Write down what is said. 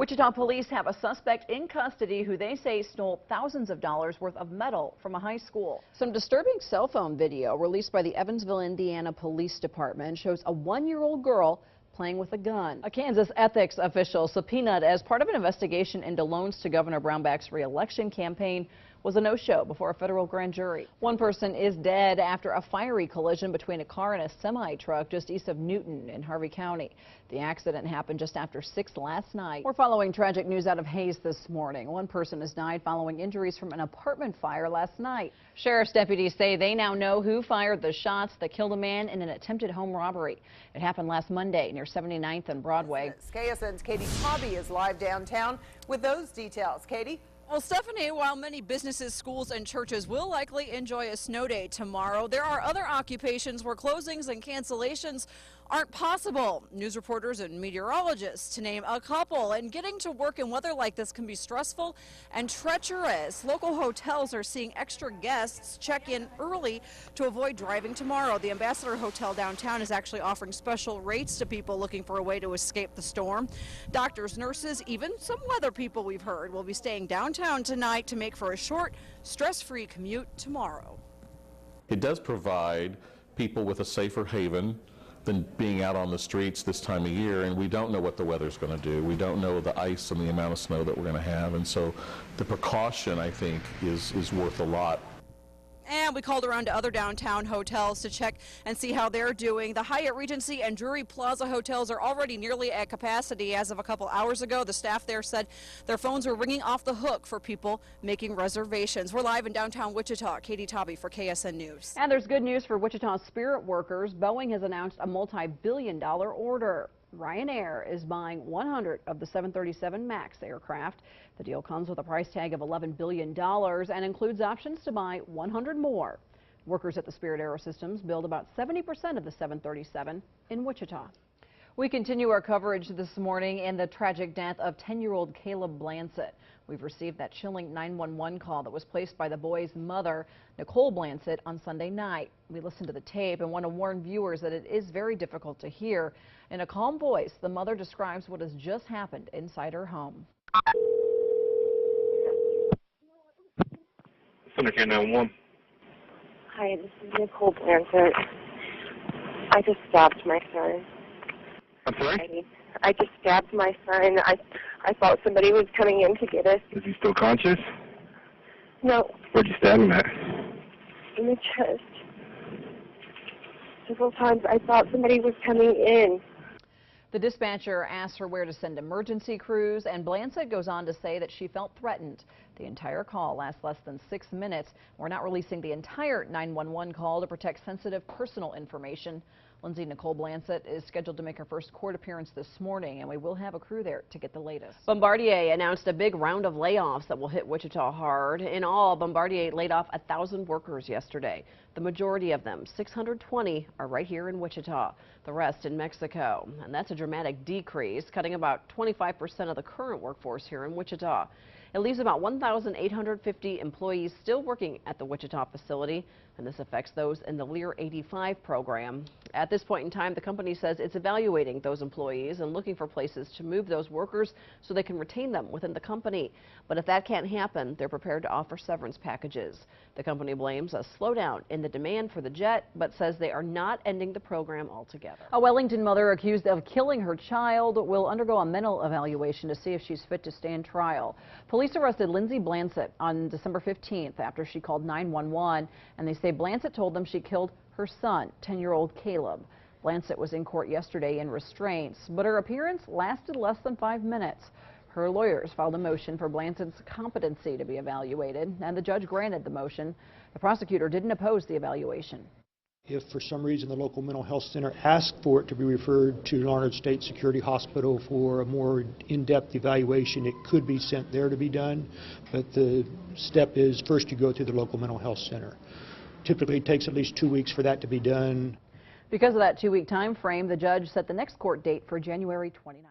Wichita police have a suspect in custody who they say stole thousands of dollars worth of metal from a high school. Some disturbing cell phone video released by the Evansville, Indiana Police Department shows a 1-year-old girl playing with a gun. A Kansas ethics official subpoenaed as part of an investigation into loans to Governor Brownback's re-election campaign was a no-show before a federal grand jury. One person is dead after a fiery collision between a car and a semi-truck just east of Newton in Harvey County. The accident happened just after 6 last night. We're following tragic news out of Hays this morning. One person has died following injuries from an apartment fire last night. Sheriff's deputies say they now know who fired the shots that killed a man in an attempted home robbery. It happened last Monday near 79th and Broadway. KSN's Katie Tobby is live downtown with those details. Katie? Well, Stephanie, while many businesses, schools, and churches will likely enjoy a snow day tomorrow, there are other occupations where closings and cancellations aren't possible. News reporters and meteorologists, to name a couple. And getting to work in weather like this can be stressful and treacherous. Local hotels are seeing extra guests check in early to avoid driving tomorrow. The Ambassador Hotel downtown is actually offering special rates to people looking for a way to escape the storm. Doctors, nurses, even some weather people we've heard will be staying downtown tonight to make for a short, stress-free commute tomorrow. It does provide people with a safer haven than being out on the streets this time of year, and we don't know what the weather's going to do. We don't know the ice and the amount of snow that we're going to have, and so the precaution, I think, is worth a lot. And we called around to other downtown hotels to check and see how they're doing. The Hyatt Regency and Drury Plaza hotels are already nearly at capacity. As of a couple hours ago, the staff there said their phones were ringing off the hook for people making reservations. We're live in downtown Wichita. Katie Tobby for KSN News. And there's good news for Wichita Spirit workers. Boeing has announced a multi-billion-dollar order. Ryanair is buying 100 of the 737 MAX aircraft. The deal comes with a price tag of $11 billion and includes options to buy 100 more. Workers at the Spirit Aerosystems build about 70% of the 737 in Wichita. We continue our coverage this morning in the tragic death of 10-year-old Caleb Blansett. We've received that chilling 911 call that was placed by the boy's mother, Nicole Blansett, on Sunday night. We listened to the tape and want to warn viewers that it is very difficult to hear. In a calm voice, the mother describes what has just happened inside her home. Center K 911. Hi, this is Nicole Blansett. I just stabbed my son. I'm sorry? I just stabbed my son. I thought somebody was coming in to get us. Is he still conscious? No. Where'd you stab him at? In the chest. Several times I thought somebody was coming in. The dispatcher asked her where to send emergency crews, and Blansett goes on to say that she felt threatened. The entire call lasts less than 6 minutes. We're not releasing the entire 911 call to protect sensitive personal information. Lindsay Nicole Blansett is scheduled to make her first court appearance this morning, and we will have a crew there to get the latest. Bombardier announced a big round of layoffs that will hit Wichita hard. In all, Bombardier laid off 1,000 workers yesterday. The majority of them, 620, are right here in Wichita. The rest in Mexico. And that's a dramatic decrease, cutting about 25% of the current workforce here in Wichita. It leaves about 1,850 employees still working at the Wichita facility, and this affects those in the Lear 85 program. At this point in time, the company says it's evaluating those employees and looking for places to move those workers so they can retain them within the company. But if that can't happen, they're prepared to offer severance packages. The company blames a slowdown in the demand for the jet, but says they are not ending the program altogether. A Wellington mother accused of killing her child will undergo a mental evaluation to see if she's fit to stand trial. Police arrested Lindsay Blansett on December 15th after she called 911, and they say Blansett told them she killed her son, 10-year-old Caleb. Blansett was in court yesterday in restraints, but her appearance lasted less than 5 minutes. Her lawyers filed a motion for Blansett's competency to be evaluated, and the judge granted the motion. The prosecutor didn't oppose the evaluation. If for some reason the local mental health center asks for it to be referred to Larned State Security Hospital for a more in-depth evaluation, it could be sent there to be done. But the step is first you go to the local mental health center. Typically it takes at least 2 weeks for that to be done. Because of that 2-week time frame, the judge set the next court date for January 29th.